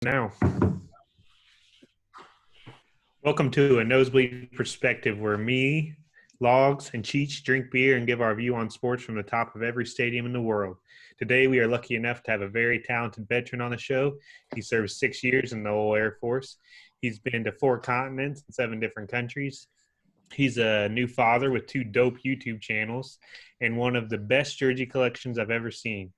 Now, welcome to a Nosebleed Perspective, where me, Logs, and Cheech drink beer and give our view on sports from the top of every stadium in the world. Today, we are lucky enough to have a very talented veteran on the show. He served 6 years in the old Air Force. He's been to 4 continents and 7 different countries. He's a new father with 2 dope YouTube channels and one of the best jersey collections I've ever seen.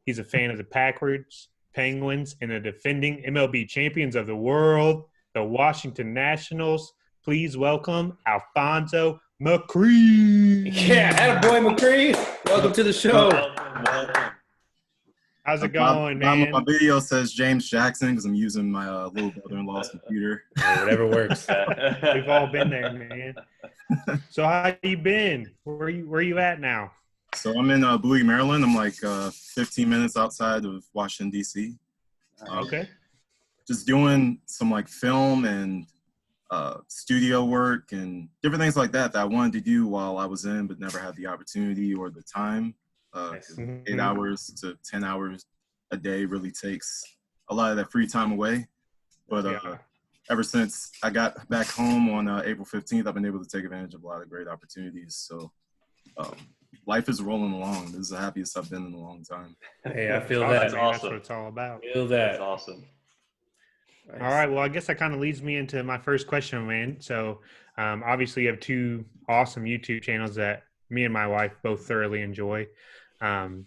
He's a fan of the Packers, Penguins, and the defending MLB champions of the world, the Washington Nationals. Please welcome Alphonso McCree. Yeah, attaboy McCree. Welcome to the show. Welcome. How's it going, man? My video says James Jackson because I'm using my little brother-in-law's computer. Whatever works. We've all been there, man. So how you been? Where you at now? So I'm in Bowie, Maryland. I'm like 15 minutes outside of Washington, D.C. Okay. Just doing some like film and studio work and different things like that I wanted to do while I was in, but never had the opportunity or the time. 8 hours to 10 hours a day really takes a lot of that free time away. But ever since I got back home on April 15th, I've been able to take advantage of a lot of great opportunities. So life is rolling along. This is the happiest I've been in a long time. Hey, I feel Awesome, that. man. That's That's awesome. what it's all about. Feel that. That's awesome. Nice. All right. Well, I guess that kind of leads me into my first question, man. So obviously you have 2 awesome YouTube channels that me and my wife both thoroughly enjoy. In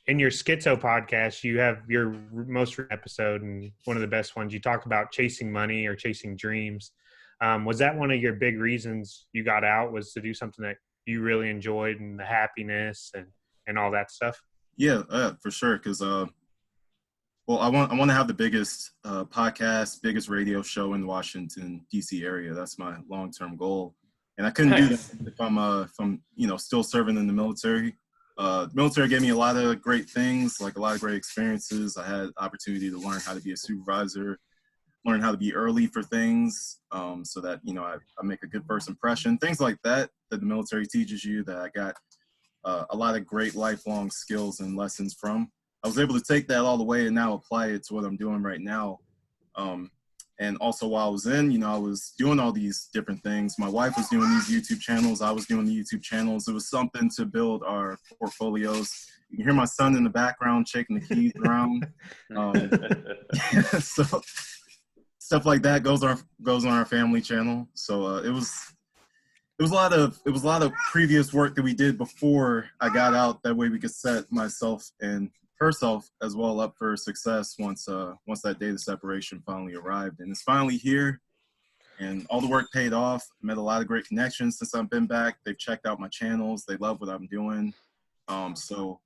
your Schizo podcast, you have your most recent episode, and one of the best ones, you talked about chasing money or chasing dreams. Was that one of your big reasons you got out, was to do something that you really enjoyed and the happiness and all that stuff? Yeah, for sure. Because I want to have the biggest podcast, biggest radio show in the Washington D.C. area. That's my long-term goal, and I couldn't do that if I'm still serving in the military. The military gave me a lot of great things, like a lot of great experiences. I had opportunity to learn how to be a supervisor, learn how to be early for things, so that I make a good first impression. Things like that the military teaches you, that I got a lot of great lifelong skills and lessons from. I was able to take that all the way and now apply it to what I'm doing right now. And also while I was in, I was doing all these different things. My wife was doing these YouTube channels. I was doing the YouTube channels. It was something to build our portfolios. You can hear my son in the background shaking the keys around. So stuff like that goes on our family channel. So it was a lot of previous work that we did before I got out. That way we could set myself and herself as well up for success once that day of separation finally arrived. And it's finally here, and all the work paid off. Met a lot of great connections since I've been back. They've checked out my channels. They love what I'm doing. So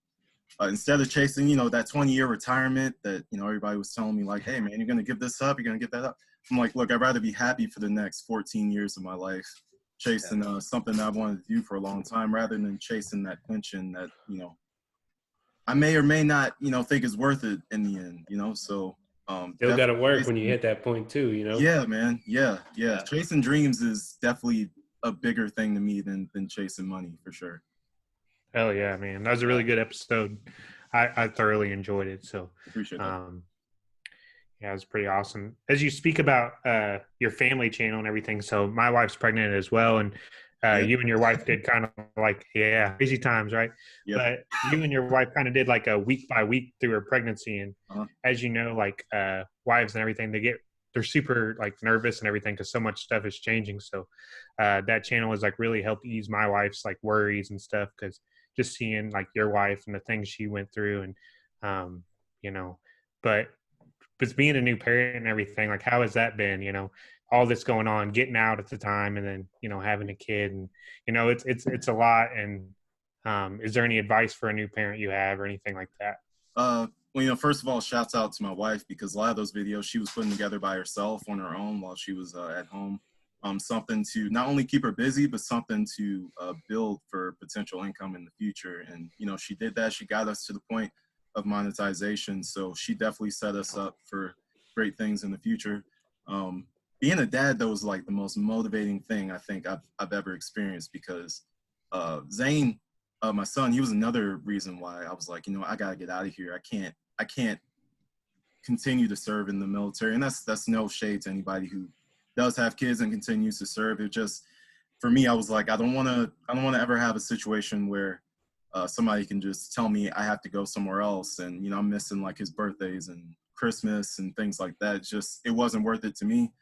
instead of chasing that 20-year retirement that everybody was telling me, like, hey man, you're gonna give this up, you're gonna give that up, I'm like, look, I'd rather be happy for the next 14 years of my life chasing something that I've wanted to do for a long time, rather than chasing that pension that I may or may not, think is worth it in the end, So Still got to work when you hit that point too, Yeah, man. Yeah. Chasing dreams is definitely a bigger thing to me than chasing money, for sure. Hell yeah, man. That was a really good episode. I thoroughly enjoyed it. So Appreciate that. Yeah, it was pretty awesome. As you speak about your family channel and everything, so my wife's pregnant as well, and you and your wife did kind of like, crazy times, right? Yep. But you and your wife kind of did like a week by week through her pregnancy, and as you know, like wives and everything, they're super like nervous and everything because so much stuff is changing. So that channel has like really helped ease my wife's like worries and stuff, because just seeing like your wife and the things she went through, and but being a new parent and everything, like how has that been? All this going on, getting out at the time, and then having a kid, and it's a lot. And is there any advice for a new parent you have or anything like that? Well, first of all, shouts out to my wife, because a lot of those videos she was putting together by herself on her own while she was at home. Something to not only keep her busy, but something to build for potential income in the future. And she did that. She got us to the point of monetization, so she definitely set us up for great things in the future. Being a dad, though, is like the most motivating thing I think I've ever experienced, because Zane, my son, he was another reason why I was like, I gotta get out of here. I can't continue to serve in the military. And that's no shade to anybody who does have kids and continues to serve. It just, for me, I was like, I don't want to ever have a situation where somebody can just tell me I have to go somewhere else, and I'm missing like his birthdays and Christmas and things like that. It wasn't worth it to me.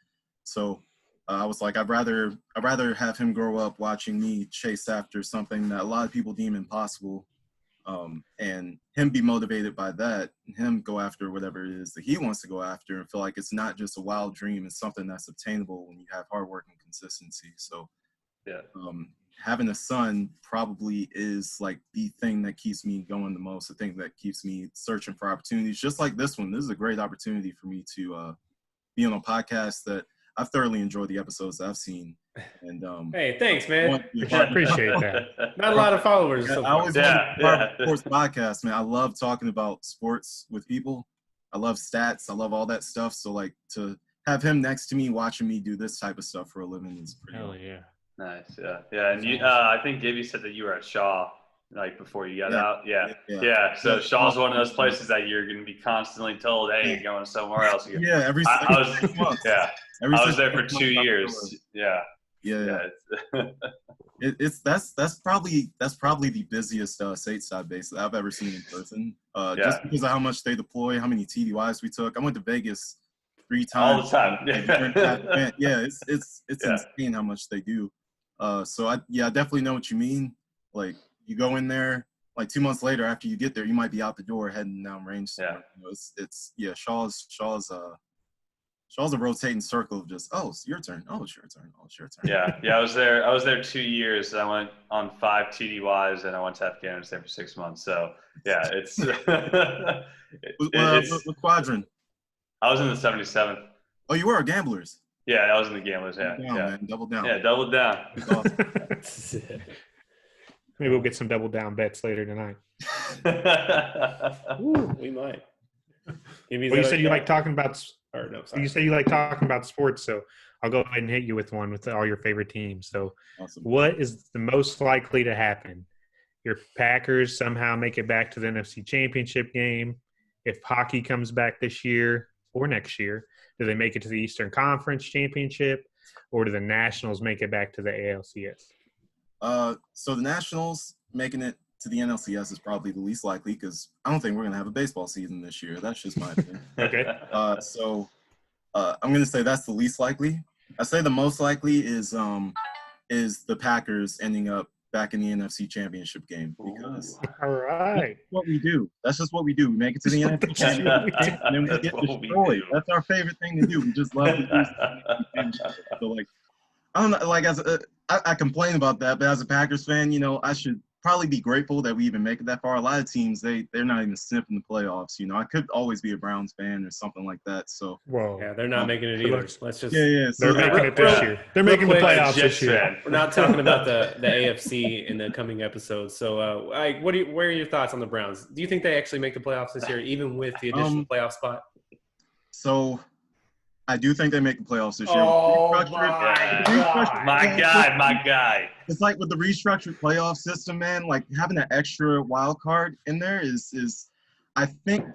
So I was like, I'd rather have him grow up watching me chase after something that a lot of people deem impossible, and him be motivated by that, and him go after whatever it is that he wants to go after, and feel like it's not just a wild dream, it's something that's obtainable when you have hard work and consistency. So yeah. Having a son probably is like the thing that keeps me going the most, the thing that keeps me searching for opportunities, just like this one. This is a great opportunity for me to be on a podcast that I've thoroughly enjoyed the episodes that I've seen. And hey, thanks, man. I appreciate that. Not a lot of followers. So I always wanted to be part of a sports podcast, man. I love talking about sports with people. I love stats. I love all that stuff. So like to have him next to me, watching me do this type of stuff for a living is pretty Hell cool. yeah. Nice, yeah. And you, I think Gibby said that you were at Shaw, like before you got out. Yeah. So Shaw's one of those places that you're going to be constantly told, "Hey, you're going somewhere else." I was 6 months. Yeah, Every I was 6 there for months 2 years. Yeah. That's probably the busiest stateside base that I've ever seen in person. Just because of how much they deploy, how many TDYs we took. I went to Vegas 3 times all the time. It's insane how much they do. So I definitely know what you mean. Like you go in there, like 2 months later after you get there, you might be out the door heading down range somewhere. Shaw's a rotating circle of just, oh, it's your turn. Oh, it's your turn. Oh, it's your turn. Yeah. I was there 2 years. I went on 5 TDYs and I went to Afghanistan for 6 months. So yeah, it's what quadrant? I was in the 77th. Oh, you were Gamblers. Yeah, I was in the Gamblers. Double down. Yeah, double down. Maybe we'll get some double down bets later tonight. Ooh, we might. You said you like talking about. Or no, sorry. You said you like talking about sports, so I'll go ahead and hit you with one with all your favorite teams. So, awesome. What is the most likely to happen? Your Packers somehow make it back to the NFC Championship game. If hockey comes back this year or next year, do they make it to the Eastern Conference Championship, or do the Nationals make it back to the ALCS? So the Nationals making it to the NLCS is probably the least likely, because I don't think we're going to have a baseball season this year. That's just my opinion. Okay. So I'm going to say that's the least likely. I say the most likely is the Packers ending up back in the NFC Championship game, because all right, that's what we do. That's just what we do. We make it to the NFC Championship game, and then we get destroyed. That's our favorite thing to do. We just love to do something. So like, I don't know. Like I complain about that, but as a Packers fan, I should probably be grateful that we even make it that far. A lot of teams, they're not even sniffing the playoffs. I could always be a Browns fan or something like that. So yeah, they're not making it either. Let's just So they're making it this year. They're making the playoffs this year. We're not talking about the AFC in the coming episodes. So, where are your thoughts on the Browns? Do you think they actually make the playoffs this year, even with the additional playoff spot? So, I do think they make the playoffs this year. Oh, my guy. It's like with the restructured playoff system, man, like having that extra wild card in there is I think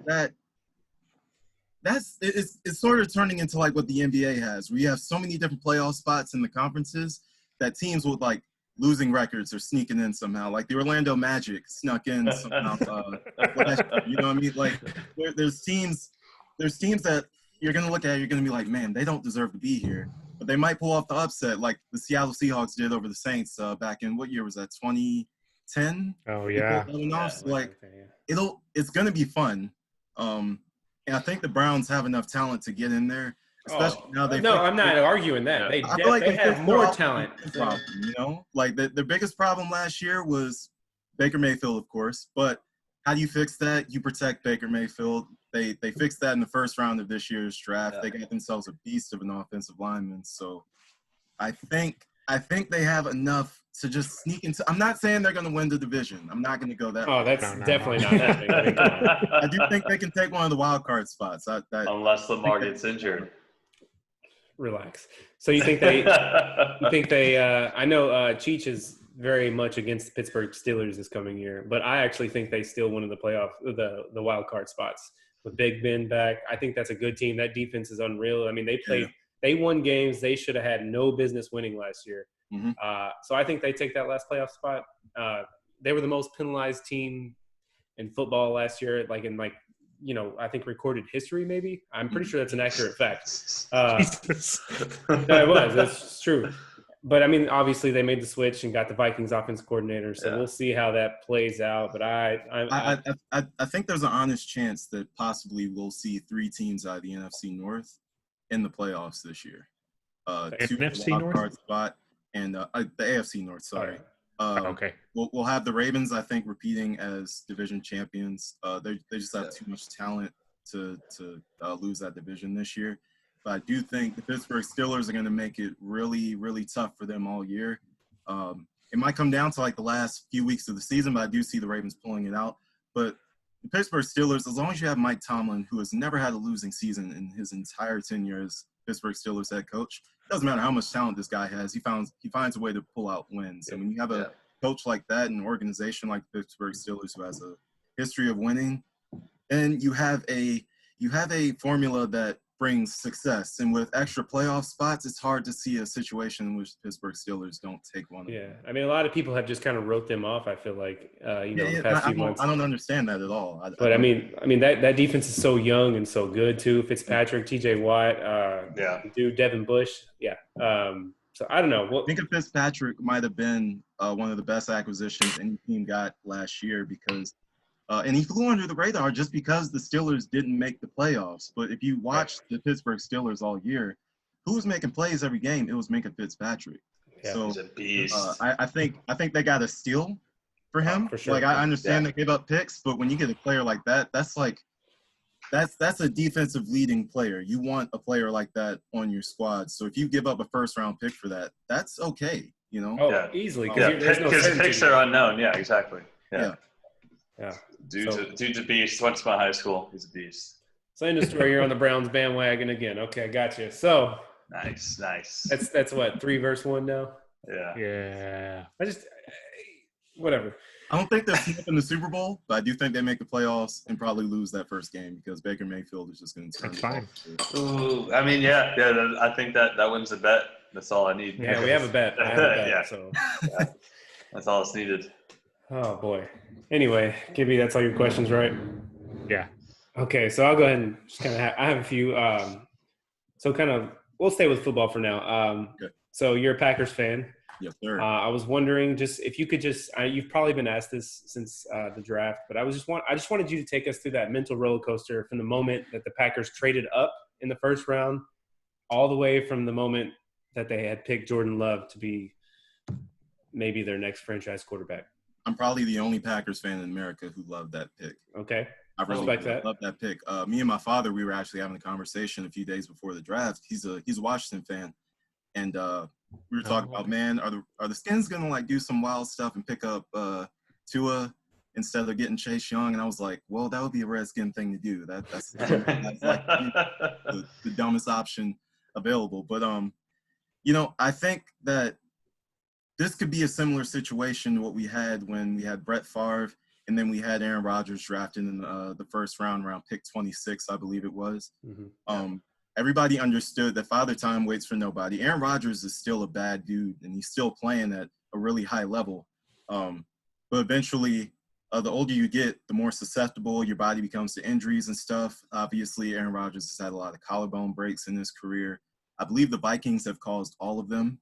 it's sort of turning into like what the NBA has, where you have so many different playoff spots in the conferences that teams with like losing records are sneaking in somehow. Like the Orlando Magic snuck in somehow. You know what I mean? Like there's teams that you're going to look at, you're going to be like, man, they don't deserve to be here. But they might pull off the upset like the Seattle Seahawks did over the Saints back in, what year was that, 2010? Oh, yeah. So, like, it's going to be fun. And I think the Browns have enough talent to get in there. Especially now I'm not arguing that. I feel like they have more talent. Problem, like the biggest problem last year was Baker Mayfield, of course. But how do you fix that? You protect Baker Mayfield. They fixed that in the first round of this year's draft. They got themselves a beast of an offensive lineman. So I think they have enough to just sneak into. I'm not saying they're going to win the division. I'm not going to go that. Oh, that's definitely not happening. I do think they can take one of the wild card spots. Unless Lamar gets injured. Relax. So you think they? I know Cheech is very much against the Pittsburgh Steelers this coming year, but I actually think they still win in the playoff, the wild card spots. with Big Ben back. I think that's a good team. That defense is unreal. I mean, they won games they should have had no business winning last year. Mm-hmm. So I think they take that last playoff spot. They were the most penalized team in football last year, I think recorded history maybe. I'm pretty sure that's an accurate fact. No, it was. That's true. But, I mean, obviously they made the switch and got the Vikings offense coordinator, so we'll see how that plays out. But I think there's an honest chance that possibly we'll see 3 teams out of the NFC North in the playoffs this year. The 2 NFC wild card North? spot and the AFC North, sorry. Okay. We'll have the Ravens, I think, repeating as division champions. They just have too much talent to lose that division this year. But I do think the Pittsburgh Steelers are going to make it really, really tough for them all year. It might come down to like the last few weeks of the season, but I do see the Ravens pulling it out. But the Pittsburgh Steelers, as long as you have Mike Tomlin, who has never had a losing season in his entire tenure as Pittsburgh Steelers head coach, it doesn't matter how much talent this guy has. He finds a way to pull out wins. And when you have a coach like that, an organization like the Pittsburgh Steelers who has a history of winning, and you have a formula that brings success. And with extra playoff spots, it's hard to see a situation in which the Pittsburgh Steelers don't take one. Yeah, I mean, a lot of people have just kind of wrote them off. I feel like, the past few months. I don't understand that at all. I mean that defense is so young and so good too. Fitzpatrick, T.J. Watt, dude, Devin Bush, So I don't know. I think Fitzpatrick might have been one of the best acquisitions any team got last year because. And he flew under the radar just because the Steelers didn't make the playoffs. But if you watch the Pittsburgh Steelers all year, who was making plays every game? It was Minka Fitzpatrick. Yeah, so he's a beast. I think they got a steal for him. For sure. Like I understand they gave up picks, but when you get a player like that, that's a defensive leading player. You want a player like that on your squad. So if you give up a first round pick for that, that's okay. You know? Oh, easily. Because picks are unknown. Yeah, exactly. Yeah. Dude's a beast. Went to my high school. He's a beast. So in the story, you're on the Browns bandwagon again. Okay, gotcha. So nice. That's what 3 versus 1 now. Yeah. Whatever. I don't think they'll keep up in the Super Bowl, but I do think they make the playoffs and probably lose that first game because Baker Mayfield is just going to turn. That's fine. Ooh, I mean, I think that wins the bet. That's all I need. Yeah, we have a bet. I have a bet. So that's all that's needed. Oh boy. Anyway, Gibby, that's all your questions, right? Yeah. Okay, so I'll go ahead and just kind of I have a few. We'll stay with football for now. Okay. So you're a Packers fan. Yes, sir. I was wondering just if you could you've probably been asked this since the draft, but I just wanted you to take us through that mental roller coaster from the moment that the Packers traded up in the first round, all the way from the moment that they had picked Jordan Love to be maybe their next franchise quarterback. I'm probably the only Packers fan in America who loved that pick. Okay. I really love that pick. Me and my father, we were actually having a conversation a few days before the draft. He's a Washington fan. And we were talking about, man, are the Skins going to like do some wild stuff and pick up Tua instead of getting Chase Young? And I was like, well, that would be a Redskin thing to do. That's like the dumbest option available. But, I think that this could be a similar situation to what we had when we had Brett Favre and then we had Aaron Rodgers drafted in the first round, around pick 26, I believe it was. Mm-hmm. Everybody understood that Father Time waits for nobody. Aaron Rodgers is still a bad dude, and he's still playing at a really high level. But eventually, the older you get, the more susceptible your body becomes to injuries and stuff. Obviously, Aaron Rodgers has had a lot of collarbone breaks in his career. I believe the Vikings have caused all of them.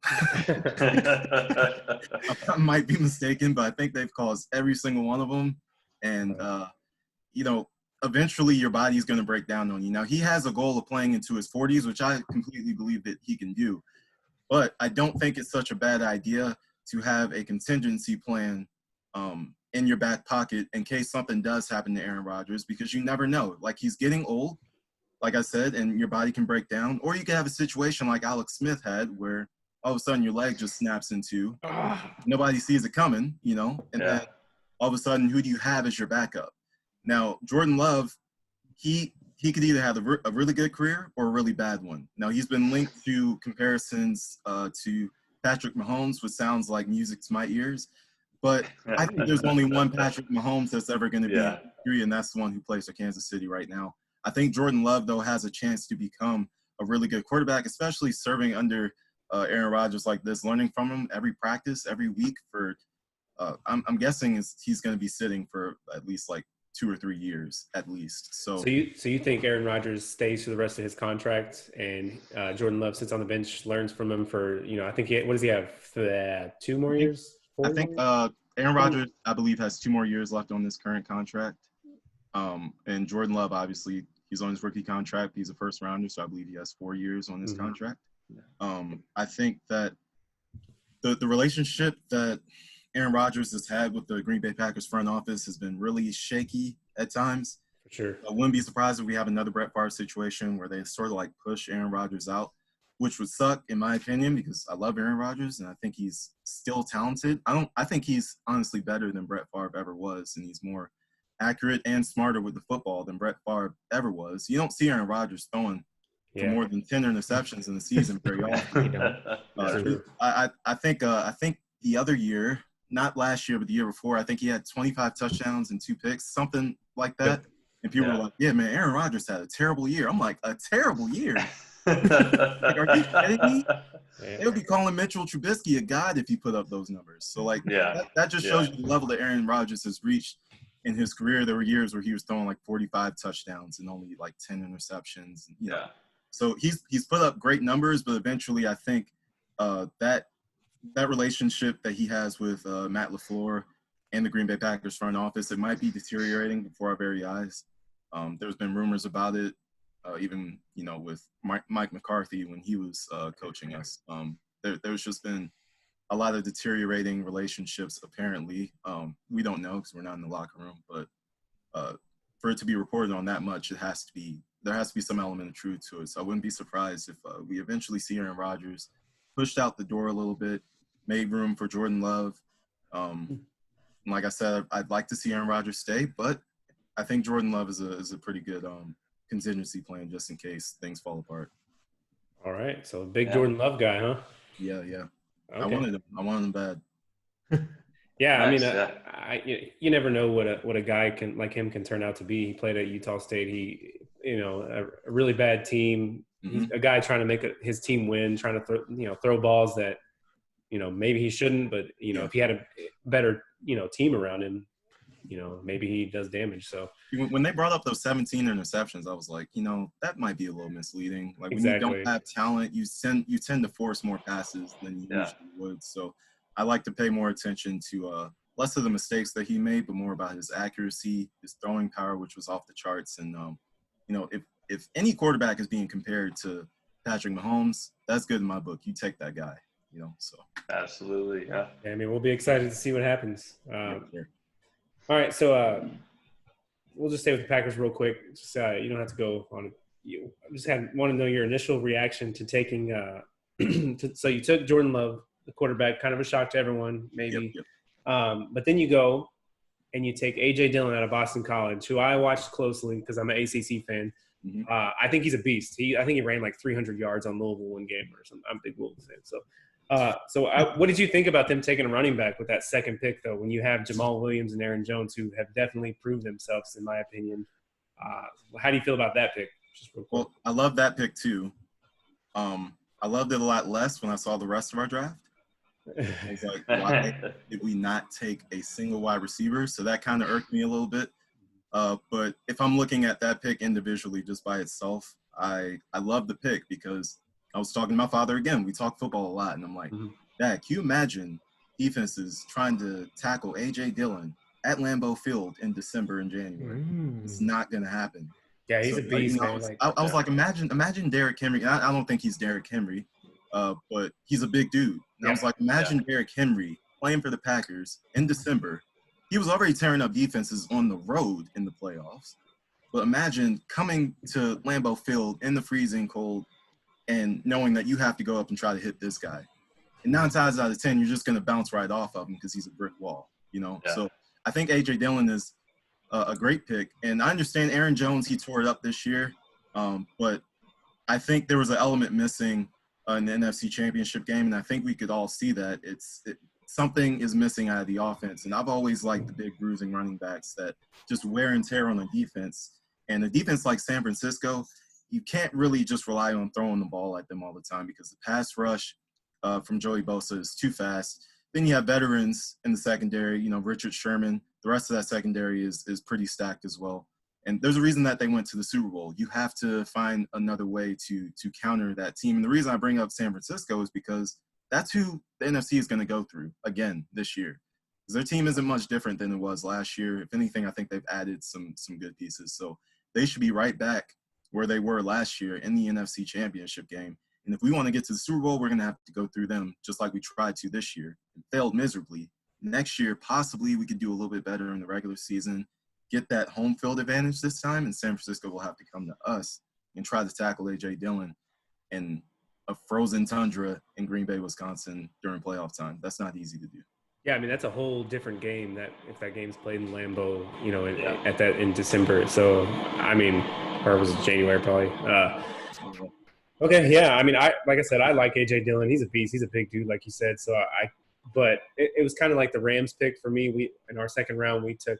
I might be mistaken, but I think they've caused every single one of them. And, eventually your body's going to break down on you. Now, he has a goal of playing into his 40s, which I completely believe that he can do. But I don't think it's such a bad idea to have a contingency plan in your back pocket in case something does happen to Aaron Rodgers, because you never know. Like, he's getting old, like I said, and your body can break down. Or you could have a situation like Alex Smith had where all of a sudden your leg just snaps in two. Nobody sees it coming, and then all of a sudden, who do you have as your backup? Now, Jordan Love, he could either have a really good career or a really bad one. Now, he's been linked to comparisons to Patrick Mahomes, which sounds like music to my ears. But I think there's only one Patrick Mahomes that's ever going to be free, and that's the one who plays for Kansas City right now. I think Jordan Love, though, has a chance to become a really good quarterback, especially serving under Aaron Rodgers like this, learning from him every practice, every week for I'm guessing he's going to be sitting for at least like 2 or 3 years at least. So you think Aaron Rodgers stays for the rest of his contract, and Jordan Love sits on the bench, learns from him for I think what does he have for 2 more years? 4 I think Aaron Rodgers, I believe, has 2 more years left on this current contract. And Jordan Love, obviously, he's on his rookie contract. He's a first rounder, so I believe he has 4 years on his contract. I think that the relationship that Aaron Rodgers has had with the Green Bay Packers front office has been really shaky at times. For sure. I wouldn't be surprised if we have another Brett Favre situation where they sort of like push Aaron Rodgers out, which would suck in my opinion because I love Aaron Rodgers and I think he's still talented. I think he's honestly better than Brett Favre ever was, and he's more accurate and smarter with the football than Brett Favre ever was. You don't see Aaron Rodgers throwing for more than 10 interceptions in the season very often. I think the other year, not last year, but the year before, I think he had 25 touchdowns and 2 picks, something like that. Yep. And people were like, yeah, man, Aaron Rodgers had a terrible year. I'm like, a terrible year? Like, are you kidding me? They would be calling Mitchell Trubisky a god if he put up those numbers. So, like, that just shows you the level that Aaron Rodgers has reached in his career. There were years where he was throwing like 45 touchdowns and only like 10 interceptions. You know? So he's put up great numbers, but eventually I think that relationship that he has with Matt LaFleur and the Green Bay Packers front office, it might be deteriorating before our very eyes. There's been rumors about it, even with Mike McCarthy when he was coaching us. There's just been a lot of deteriorating relationships. Apparently, we don't know because we're not in the locker room. But for it to be reported on that much, there has to be some element of truth to it. So I wouldn't be surprised if we eventually see Aaron Rodgers pushed out the door a little bit, made room for Jordan Love. Like I said, I'd like to see Aaron Rodgers stay, but I think Jordan Love is a pretty good contingency plan just in case things fall apart. All right, so big Jordan Love guy, huh? Yeah. Okay. I wanted him bad. Yeah, nice. I mean, you never know what a guy like him can turn out to be. He played at Utah State. He, a really bad team. He's a guy trying to make his team win, trying to throw balls that, maybe he shouldn't, but if he had a better, team around him, maybe he does damage. So when they brought up those 17 interceptions, I was like, that might be a little misleading. Like when you don't have talent, you tend to force more passes than you usually would. So I like to pay more attention to less of the mistakes that he made, but more about his accuracy, his throwing power, which was off the charts. And if any quarterback is being compared to Patrick Mahomes, that's good in my book. You take that guy, so. Absolutely, yeah. I mean, we'll be excited to see what happens. All right, so we'll just stay with the Packers real quick. Just you don't have to go on it. I just want to know your initial reaction to taking so you took Jordan Love, the quarterback, kind of a shock to everyone, maybe. Yep. But then you go and you take A.J. Dillon out of Boston College, who I watched closely because I'm an ACC fan. I think he's a beast. I think he ran like 300 yards on Louisville one game or something. I'm a big Louisville fan. So what did you think about them taking a running back with that second pick, though, when you have Jamal Williams and Aaron Jones, who have definitely proved themselves, in my opinion? How do you feel about that pick? Well, I love that pick, too. I loved it a lot less when I saw the rest of our draft. I was like, why did we not take a single wide receiver? So that kind of irked me a little bit. But if I'm looking at that pick individually just by itself, I love the pick because I was talking to my father again. We talk football a lot, and I'm like, Dad, can you imagine defenses trying to tackle A.J. Dillon at Lambeau Field in December and January? It's not going to happen. Yeah, he's a beast. I was like, imagine Derrick Henry. I don't think he's Derrick Henry, but he's a big dude. And I was like, imagine Derrick Henry playing for the Packers in December. He was already tearing up defenses on the road in the playoffs. But imagine coming to Lambeau Field in the freezing cold and knowing that you have to go up and try to hit this guy. And 9 times out of 10, you're just going to bounce right off of him because he's a brick wall, So I think A.J. Dillon is a great pick. And I understand Aaron Jones, he tore it up this year. But I think there was an element missing in the NFC Championship game, and I think we could all see that. Something is missing out of the offense. And I've always liked the big bruising running backs that just wear and tear on the defense. And a defense like San Francisco, you can't really just rely on throwing the ball at them all the time because the pass rush from Joey Bosa is too fast. Then you have veterans in the secondary, Richard Sherman. The rest of that secondary is pretty stacked as well. And there's a reason that they went to the Super Bowl. You have to find another way to counter that team. And the reason I bring up San Francisco is because that's who the NFC is going to go through again this year. Because their team isn't much different than it was last year. If anything, I think they've added some good pieces. So they should be right back where they were last year in the NFC Championship game. And if we want to get to the Super Bowl, we're going to have to go through them just like we tried to this year and failed miserably. Next year, possibly we could do a little bit better in the regular season, get that home field advantage this time, and San Francisco will have to come to us and try to tackle A.J. Dillon in a frozen tundra in Green Bay, Wisconsin during playoff time. That's not easy to do. Yeah, I mean, that's a whole different game that if that game's played in Lambeau, in December. So, I mean, or was it January probably? Okay, yeah. I mean, like I said, I like A.J. Dillon. He's a beast. He's a big dude, like you said. So but it was kind of like the Rams pick for me. We in our second round we took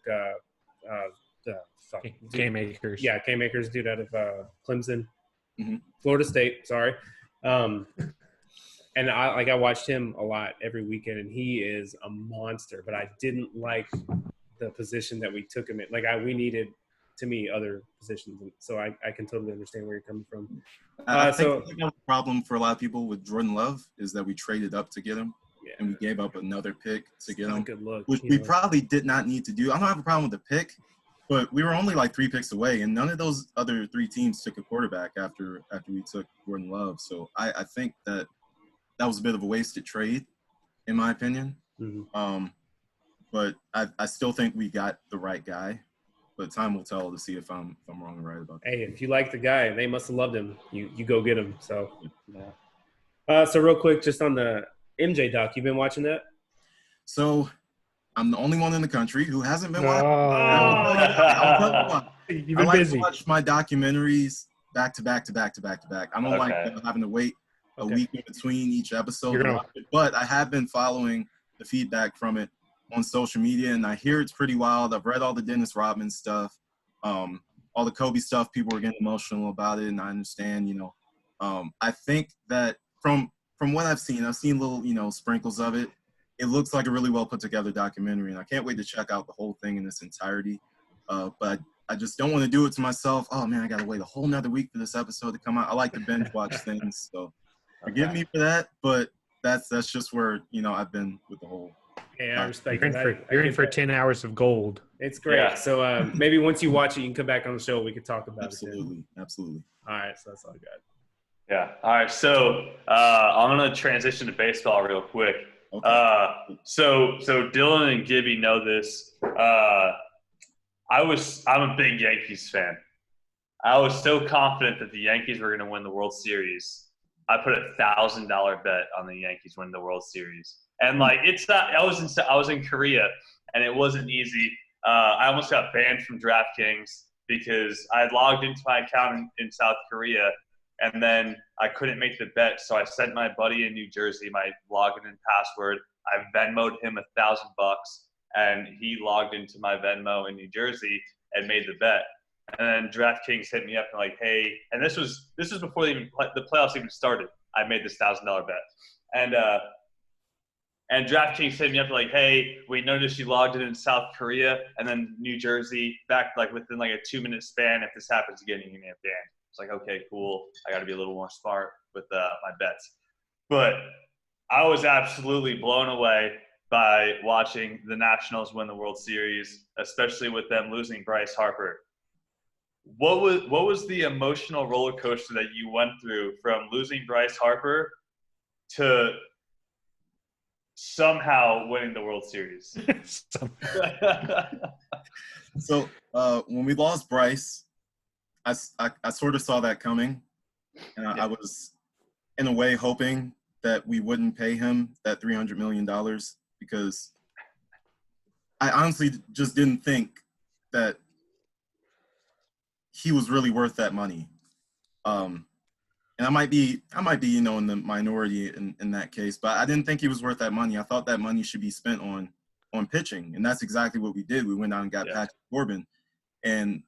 Cam Akers. Yeah, Cam Akers, dude out of Clemson, Florida State. Sorry. And I watched him a lot every weekend, and he is a monster. But I didn't like the position that we took him in. We needed, to me, other positions. And so I can totally understand where you're coming from. I think the problem for a lot of people with Jordan Love is that we traded up to get him, and we gave up another pick to get him, good look, which we probably did not need to do. I don't have a problem with the pick, but we were only like 3 picks away, and none of those other 3 teams took a quarterback after we took Jordan Love. So I think that was a bit of a wasted trade, in my opinion. But I still think we got the right guy. But time will tell to see if I'm wrong or right about that. Hey, if you like the guy, they must have loved him. You go get him. So, so real quick, just on the MJ doc, you've been watching that? So I'm the only one in the country who hasn't been watching. I'll tell you what. You've been busy. To watch my documentaries back to back to back to back to back. I don't like having to wait a week in between each episode. But I have been following the feedback from it on social media, and I hear it's pretty wild. I've read all the Dennis Rodman stuff, all the Kobe stuff. People were getting emotional about it, and I understand. I think that from what I've seen little sprinkles of it. It looks like a really well put together documentary, and I can't wait to check out the whole thing in its entirety. But I just don't want to do it to myself. Oh man, I got to wait a whole nother week for this episode to come out. I like to binge watch things, so forgive me for that. But that's just where I've been with the whole. Yeah, I respect you're in for 10 hours of gold. It's great. Yeah. So maybe once you watch it, you can come back on the show. We could talk about it. Absolutely. All right, so that's all good. Yeah. All right. So I'm gonna transition to baseball real quick. Okay. So Dylan and Gibby know this. I'm a big Yankees fan. I was so confident that the Yankees were going to win the World Series. I put $1,000 bet on the Yankees winning the World Series. And it's not. I was in Korea, and it wasn't easy. I almost got banned from DraftKings because I had logged into my account in South Korea, and then I couldn't make the bet. So I sent my buddy in New Jersey my login and password. I Venmo'd him $1,000, and he logged into my Venmo in New Jersey and made the bet. And then DraftKings hit me up and hey, and this was before the playoffs even started. I made this $1,000 bet, and DraftKings hit me up hey, we noticed you logged in South Korea and then New Jersey back within a 2-minute span. If this happens again, you're gonna get banned. It's okay, cool. I got to be a little more smart with my bets. But I was absolutely blown away by watching the Nationals win the World Series, especially with them losing Bryce Harper. What was the emotional roller coaster that you went through from losing Bryce Harper to somehow winning the World Series? So when we lost Bryce, I sort of saw that coming, and I was, in a way, hoping that we wouldn't pay him that $300 million because I honestly just didn't think that he was really worth that money. And I might be in the minority in that case, but I didn't think he was worth that money. I thought that money should be spent on pitching, and that's exactly what we did. We went out and got Patrick Corbin, and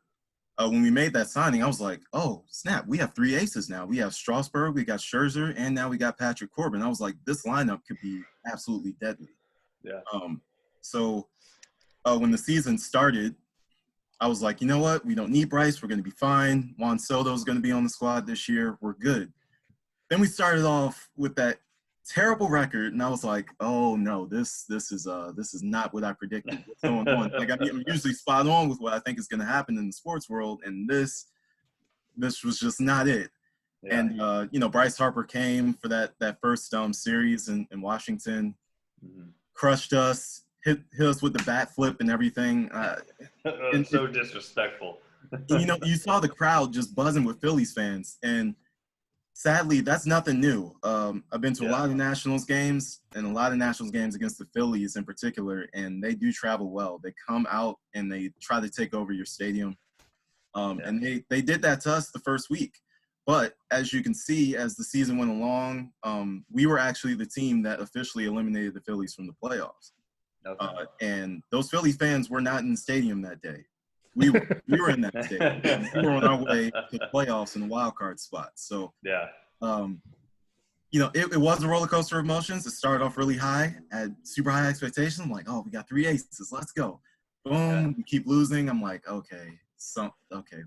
when we made that signing, I was like, oh, snap, we have 3 aces now. We have Strasburg, we got Scherzer, and now we got Patrick Corbin. I was like, this lineup could be absolutely deadly. Yeah. So when the season started, I was like, you know what? We don't need Bryce. We're going to be fine. Juan Soto's going to be on the squad this year. We're good. Then we started off with that terrible record, and I was like, oh no, this is not what I predicted. What's going on? Like, I'm usually spot on with what I think is going to happen in the sports world, and this was just not it. Yeah. And Bryce Harper came for that first series in Washington, crushed us, hit us with the bat flip and everything. And so disrespectful. You saw the crowd just buzzing with Phillies fans, and sadly, that's nothing new. I've been to a lot of Nationals games, and a lot of Nationals games against the Phillies in particular, and they do travel well. They come out and they try to take over your stadium. And they did that to us the first week. But as you can see, as the season went along, we were actually the team that officially eliminated the Phillies from the playoffs. Okay. And those Phillies fans were not in the stadium that day. We were in that stadium. We were on our way to the playoffs in the wild card spot. So it was a roller coaster of emotions. It started off really high, had super high expectations. I'm like, oh, we got 3 aces, let's go. Boom, we keep losing. I'm like, okay,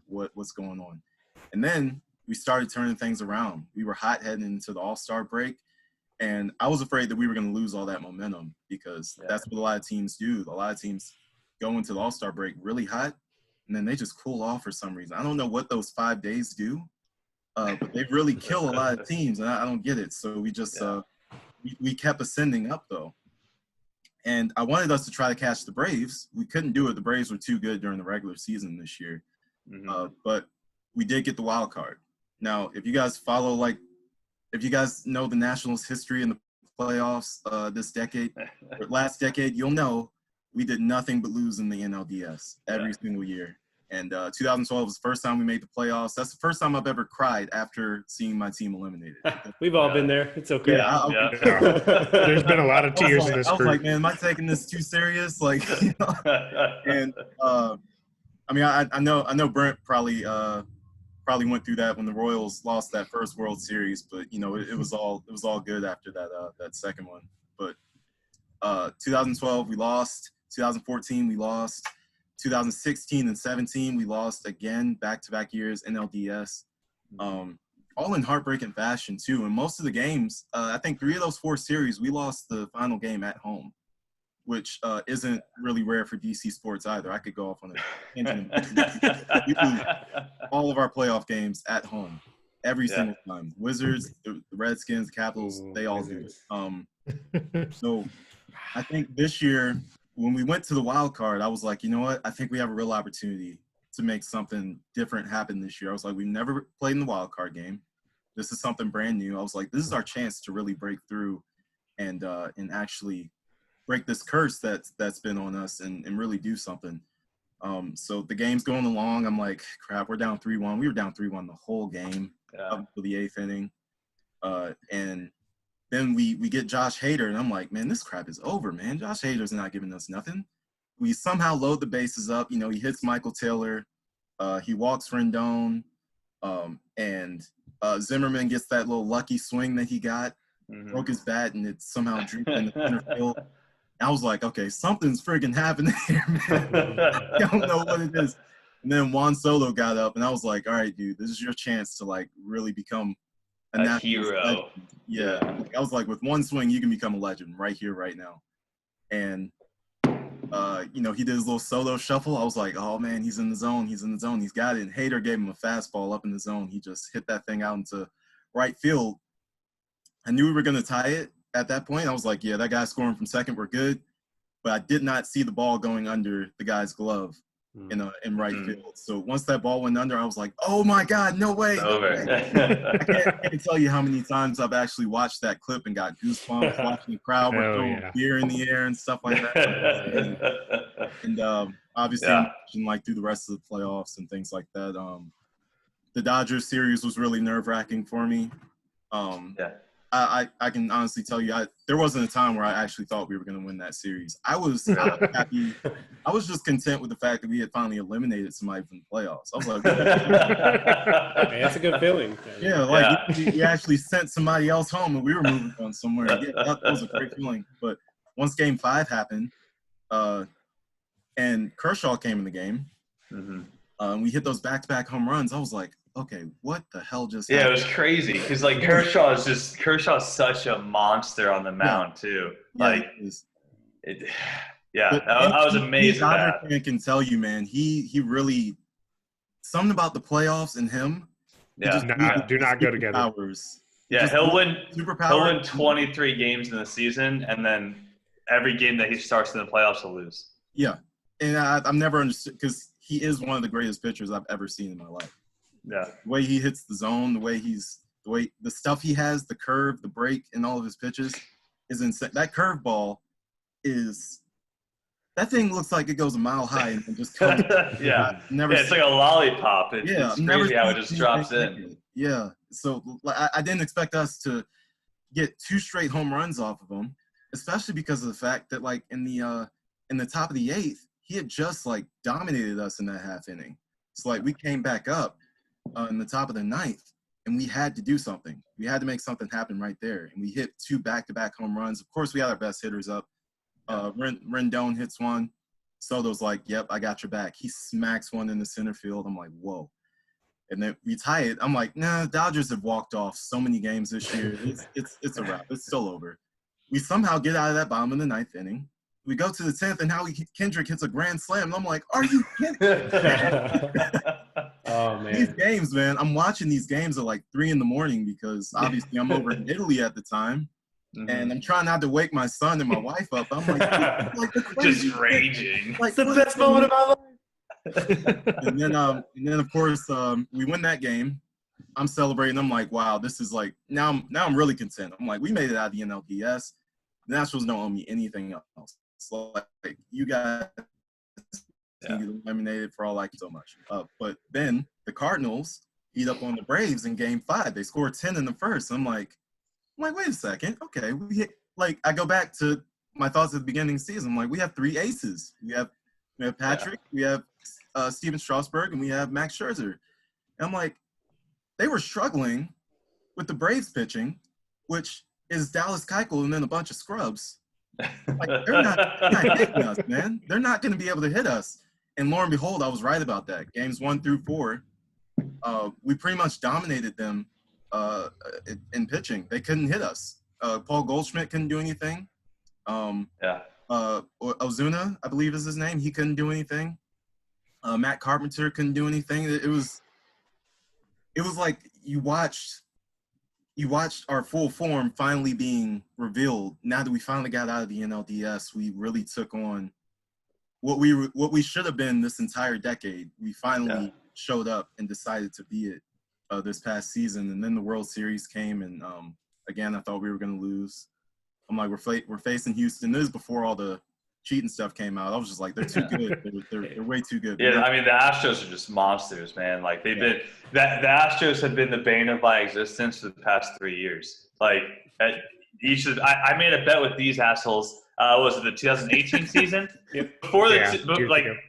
what's going on? And then we started turning things around. We were hot heading into the All-Star break, and I was afraid that we were going to lose all that momentum because that's what a lot of teams do. A lot of teams go into the All-Star break really hot, and then they just cool off for some reason. I don't know what those 5 days do, but they really kill a lot of teams, and I don't get it. So we just we kept ascending up, though. And I wanted us to try to catch the Braves. We couldn't do it. The Braves were too good during the regular season this year. But we did get the wild card. Now, if you guys if you guys know the Nationals' history in the playoffs this decade, or last decade, you'll know we did nothing but lose in the NLDS every single year. And 2012 was the first time we made the playoffs. That's the first time I've ever cried after seeing my team eliminated. We've all been there. It's okay. There's been a lot of tears in this group. I was like, man, am I taking this too serious? Like, And I know Brent probably went through that when the Royals lost that first World Series, but it was all good after that second one. But 2012 we lost. 2014 we lost. 2016 and 17 we lost again, back-to-back years, NLDS, all in heartbreaking fashion too. And most of the games, I think 3 of those 4 series, we lost the final game at home, which isn't really rare for DC sports either. I could go off on a tangent. We lose all of our playoff games at home every single time. Wizards, the Redskins, the Capitals, they all do it. So I think this year, when we went to the wild card, I was like, you know what? I think we have a real opportunity to make something different happen this year. I was like, we've never played in the wild card game. This is something brand new. I was like, this is our chance to really break through and actually break this curse that's been on us and really do something. So the game's going along. I'm like, crap, we're down 3-1. We were down 3-1 the whole game up until the 8th inning. And then we get Josh Hader, and I'm like, man, this crap is over, man. Josh Hader's not giving us nothing. We somehow load the bases up. He hits Michael Taylor. He walks Rendon. And Zimmerman gets that little lucky swing that he got. Broke his bat, and it somehow drooped in the center field. I was like, okay, something's friggin' happening here, man. I don't know what it is. And then Juan Soto got up, and I was like, all right, dude, this is your chance to, really become a hero. Legend. Yeah. I was like, with one swing, you can become a legend right here, right now. And, he did his little solo shuffle. I was like, oh, man, he's in the zone. He's in the zone. He's got it. And Hader gave him a fastball up in the zone. He just hit that thing out into right field. I knew we were going to tie it at that point. I was like, yeah, that guy's scoring from second. We're good. But I did not see the ball going under the guy's glove in right field. So once that ball went under, I was like, oh, my God, no way. No way. I can't tell you how many times I've actually watched that clip and got goosebumps watching the crowd with throwing beer in the air and stuff like that. and obviously, through the rest of the playoffs and things like that. The Dodgers series was really nerve-wracking for me. I can honestly tell you, there wasn't a time where I actually thought we were going to win that series. I was happy. I was just content with the fact that we had finally eliminated somebody from the playoffs. I was like, hey, that's a good feeling. Yeah, like we actually sent somebody else home and we were moving on somewhere. Yeah, that was a great feeling. But once Game 5 happened, and Kershaw came in the game, we hit those back-to-back home runs. I was like, okay, what the hell just happened? It was crazy because like Kershaw's such a monster on the mound too. Like I was amazed at that. Dodger fan can tell you, man, he really something about the playoffs and him. Do not go together. Powers. Yeah, he'll win 23 games in the season, and then every game that he starts in the playoffs, he'll lose. Yeah, and I've never understood because he is one of the greatest pitchers I've ever seen in my life. Yeah, the way he hits the zone, the stuff he has, the curve, the break, and all of his pitches is insane. That curveball that thing looks like it goes a mile high and just comes. It's like a lollipop. It's crazy how it just drops in. Yeah, so I didn't expect us to get 2 straight home runs off of him, especially because of the fact that like in the top of the 8th, he had just like dominated us in that half inning. So like we came back up in the top of the 9th, and we had to do something. We had to make something happen right there, and we hit 2 back-to-back home runs. Of course, we had our best hitters up. Rendon hits one. Soto's like, "Yep, I got your back." He smacks one in the center field. I'm like, "Whoa!" And then we tie it. I'm like, "Nah, Dodgers have walked off so many games this year. It's a wrap. It's still over." We somehow get out of that bottom of the 9th inning. We go to the 10th, and Kendrick hits a grand slam. And I'm like, "Are you kidding?" Oh man, these games, man. I'm watching these games at like 3 a.m. because obviously I'm over in Italy at the time, and I'm trying not to wake my son and my wife up. I'm like just raging. Like, it's the best moment of my life. and then of course we win that game. I'm celebrating. I'm like, wow, this is like now I'm really content. I'm like, we made it out of the NLDS. The Nationals don't owe me anything else. So like you guys. You eliminated for all I can so much. But then the Cardinals beat up on the Braves in Game 5. They scored 10 in the first. I'm like, wait a second. Okay, I go back to my thoughts at the beginning of the season. I'm like, we have 3 aces. We have Patrick, we have Steven Strasburg, and we have Max Scherzer. And I'm like, they were struggling with the Braves pitching, which is Dallas Keuchel and then a bunch of scrubs. Like, they're not hitting us, man. They're not going to be able to hit us. And lo and behold, I was right about that. Games 1 through 4, we pretty much dominated them in pitching. They couldn't hit us. Paul Goldschmidt couldn't do anything. Ozuna, I believe is his name. He couldn't do anything. Matt Carpenter couldn't do anything. It was like you watched our full form finally being revealed. Now that we finally got out of the NLDS, we really took on what we should have been this entire decade. We finally showed up and decided to be it this past season. And then the World Series came, and again, I thought we were going to lose. I'm like, we're facing Houston. This is before all the cheating stuff came out. I was just like, they're too good. They're way too good. Yeah, I mean, the Astros are just monsters, man. Like they've been the Astros have been the bane of my existence for the past 3 years. Like I made a bet with these assholes. Was it the 2018 season? Before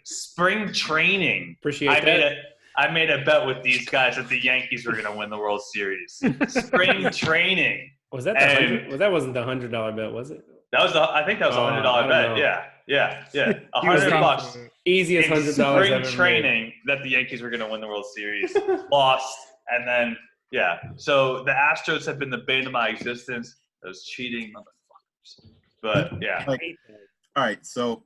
spring training. I made a bet with these guys that the Yankees were going to win the World Series. Spring training. Was that that wasn't the $100 bet, was it? I think that was a $100 bet. Yeah. $100. Easiest $100 spring ever training made. That the Yankees were going to win the World Series. Lost, and then so the Astros have been the bane of my existence. Those cheating motherfuckers. But all right, so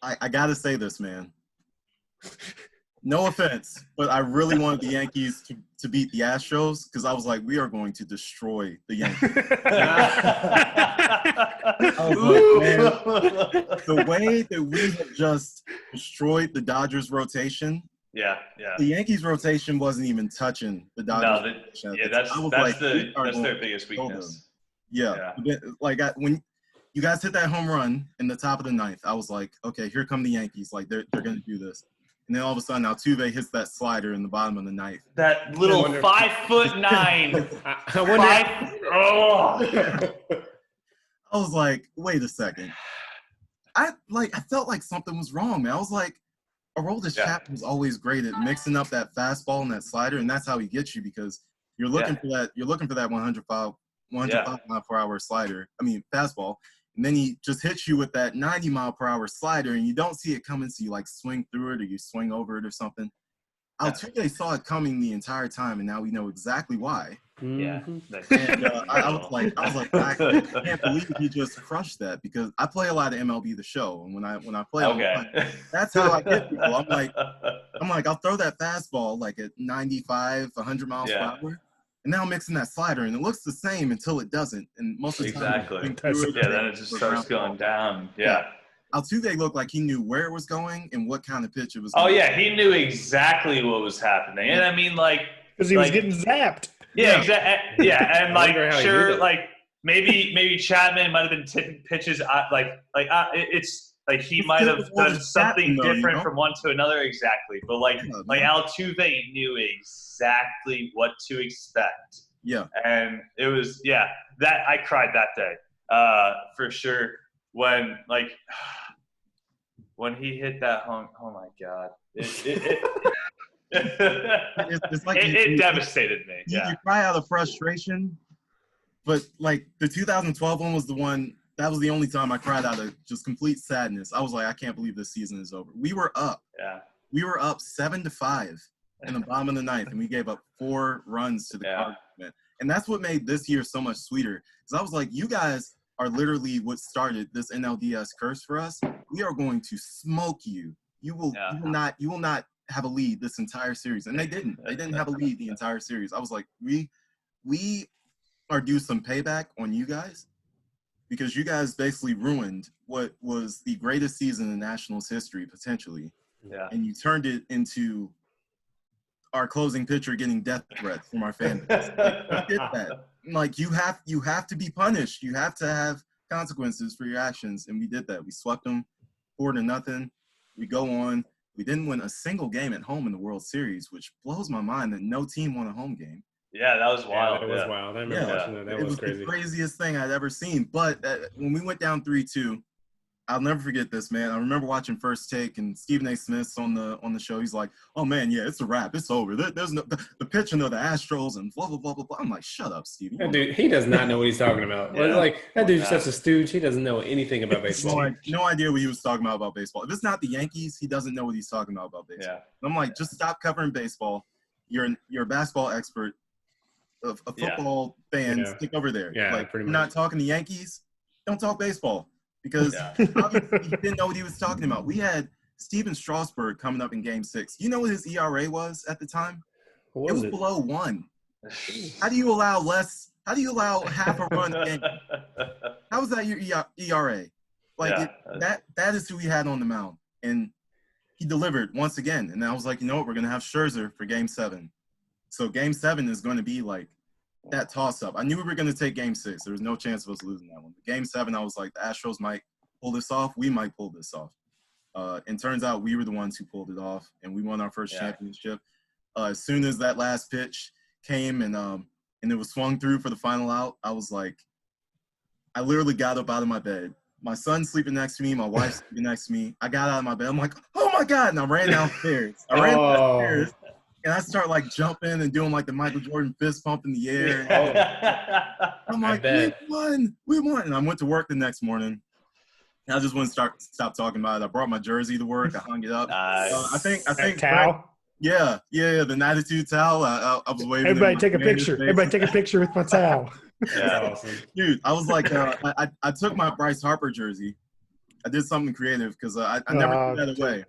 I gotta say this, man. No offense, but I really wanted the Yankees to beat the Astros because I was like, we are going to destroy the Yankees. I was like, man, the way that we have just destroyed the Dodgers rotation. Yeah. The Yankees rotation wasn't even touching the Dodgers. That's their biggest weakness. Yeah. Like when you guys hit that home run in the top of the 9th, I was like, okay, here come the Yankees. Like they're going to do this. And then all of a sudden, Altuve hits that slider in the bottom of the ninth. That little 5'9". I wonder. I was like, wait a second. I felt like something was wrong, man. I was like, Aroldis Chapman was always great at mixing up that fastball and that slider, and that's how he gets you because you're looking for that 105 mile/hour slider. I mean fastball, and then he just hits you with that 90 mile/hour slider, and you don't see it coming, so you like swing through it or you swing over it or something. Altuve saw it coming the entire time, and now we know exactly why. Yeah, and I was like, I can't believe he just crushed that because I play a lot of MLB The Show, and when I play, that's how I get people. I'm like, I'll throw that fastball like at 95, 100 miles per hour, and now I'm mixing that slider, and it looks the same until it doesn't, and most of the time, then it just starts going down. Yeah. Altuve looked like he knew where it was going and what kind of pitch it was. Oh yeah, he knew exactly what was happening, and I mean, like, because he was getting zapped. Yeah, exactly. Yeah, and like, sure, like maybe Chapman might have been tipping pitches. It's like he might have done something different from one to another, exactly. But like Altuve knew exactly what to expect. Yeah, and it was that I cried that day for sure when he hit that home. Oh my God! It's like it devastated me. You cry out of frustration, but like the 2012 one was the one that was the only time I cried out of just complete sadness. I was like, I can't believe this season is over. We were up. Yeah. We were up 7-5 in the bottom of the ninth, and we gave up 4 runs to the Cardinals. And that's what made this year so much sweeter. Because I was like, you guys are literally what started this NLDS curse for us. We are going to smoke you. You will not have a lead this entire series, and they didn't have a lead the entire series. I was like, we are due some payback on you guys because you guys basically ruined what was the greatest season in Nationals history potentially, and you turned it into our closing pitcher getting death threats from our fan base. Like, we did that. Like, you have to be punished. You have to have consequences for your actions, and we did that. We swept them 4-0. We go on. We didn't win a single game at home in the World Series, which blows my mind that no team won a home game. Yeah, that was wild. That was wild. I remember watching that. That was crazy. The craziest thing I'd ever seen. But when we went down 3-2, I'll never forget this, man. I remember watching First Take, and Stephen A. Smith's on the show. He's like, "Oh man, yeah, it's a wrap. It's over. There's no the pitching of the Astros and blah blah blah blah blah." I'm like, "Shut up, Stephen." That dude, he does not know what he's talking about. Like that dude's such a stooge. He doesn't know anything about baseball. No idea what he was talking about baseball. If it's not the Yankees, he doesn't know what he's talking about baseball. Yeah. I'm like, just stop covering baseball. You're a basketball expert. A football fan, stick over there. Yeah, like, pretty we're much. not talking the Yankees. Don't talk baseball because obviously he didn't know what he was talking about. We had Steven Strasburg coming up in Game 6. You know what his ERA was at the time? It was below 1. How do you allow less? How do you allow half a run a game? How is that your ERA? Like that is who we had on the mound, and he delivered once again. And I was like, you know what? We're gonna have Scherzer for Game 7. So Game 7 is going to be like that toss-up. I knew we were going to take Game 6. There was no chance of us losing that one. But Game 7, I was like, the Astros might pull this off. We might pull this off. And turns out we were the ones who pulled it off, and we won our first championship. As soon as that last pitch came and it was swung through for the final out, I was like, I literally got up out of my bed. My son's sleeping next to me. My wife's sleeping next to me. I got out of my bed. I'm like, oh, my God. And I ran downstairs. And I start like jumping and doing like the Michael Jordan fist pump in the air. I'm like, we won. And I went to work the next morning. And I just wouldn't stop talking about it. I brought my jersey to work. I hung it up. I think towel. Yeah, the Natitude towel. I was waving. Everybody take a picture. Everybody take a picture with my towel. That's awesome. Dude, I was like, I took my Bryce Harper jersey. I did something creative because I never threw that away.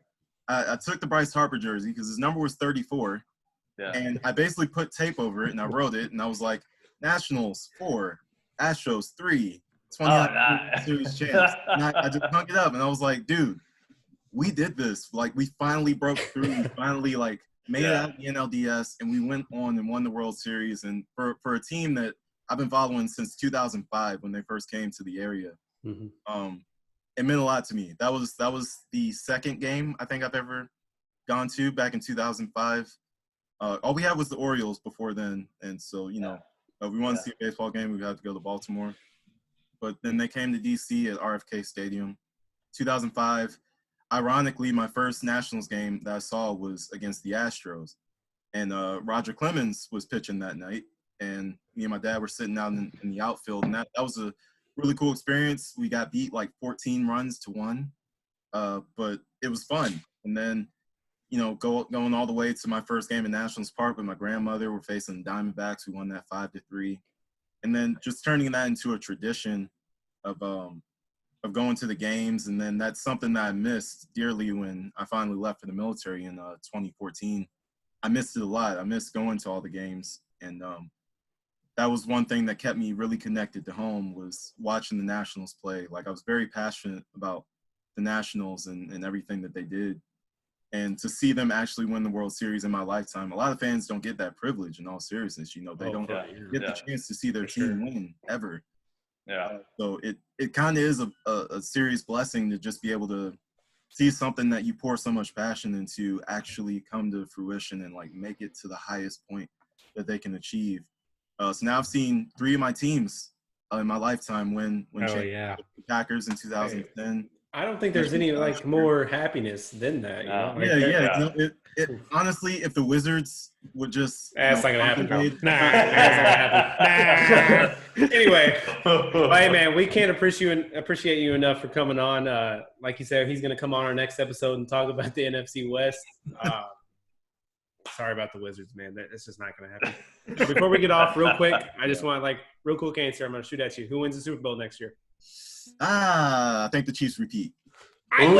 I took the Bryce Harper jersey because his number was 34, and I basically put tape over it, and I wrote it, and I was like, Nationals 4, Astros 3, 20 series champs. And I just hung it up, and I was like, dude, we did this. Like, we finally broke through. We finally, like, made it out of the NLDS, and we went on and won the World Series. And for a team that I've been following since 2005 when they first came to the area, it meant a lot to me. That was the second game I think I've ever gone to back in 2005. All we had was the Orioles before then, and so we wanted to see a baseball game. We had to go to Baltimore, but then they came to DC at RFK Stadium, 2005. Ironically, my first Nationals game that I saw was against the Astros, and Roger Clemens was pitching that night, and me and my dad were sitting out in the outfield, and that was a really cool experience. We got beat like 14 runs to 1, but it was fun. And then going all the way to my first game in Nationals Park with my grandmother. We're facing the Diamondbacks. We won that 5-3. And then just turning that into a tradition of going to the games. And then that's something that I missed dearly when I finally left for the military in 2014. I missed it a lot. I missed going to all the games. And that was one thing that kept me really connected to home, was watching the Nationals play. Like, I was very passionate about the Nationals and everything that they did. And to see them actually win the World Series in my lifetime, a lot of fans don't get that privilege, in all seriousness. They don't get the chance to see their team win ever. Yeah. So it kind of is a serious blessing to just be able to see something that you pour so much passion into actually come to fruition and like make it to the highest point that they can achieve. So now I've seen 3 of my teams in my lifetime win the Packers in 2010. I don't think there's any like more happiness than that. It honestly, if the Wizards would just that's not gonna happen. Nah. Anyway, hey man, we can't appreciate you enough for coming on. Like you said, he's gonna come on our next episode and talk about the NFC West. Sorry about the Wizards, man. That's just not gonna happen. Before we get off, real quick, I just want real quick answer. I'm gonna shoot at you. Who wins the Super Bowl next year? I think the Chiefs repeat. All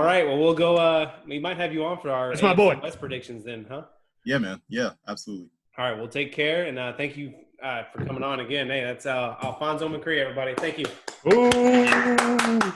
right. Well, we'll go. We might have you on for our West predictions then, huh? Yeah, man. Yeah, absolutely. All right. Well, take care, and thank you for coming on again. Hey, that's Alphonso McCree, everybody. Thank you. Ooh.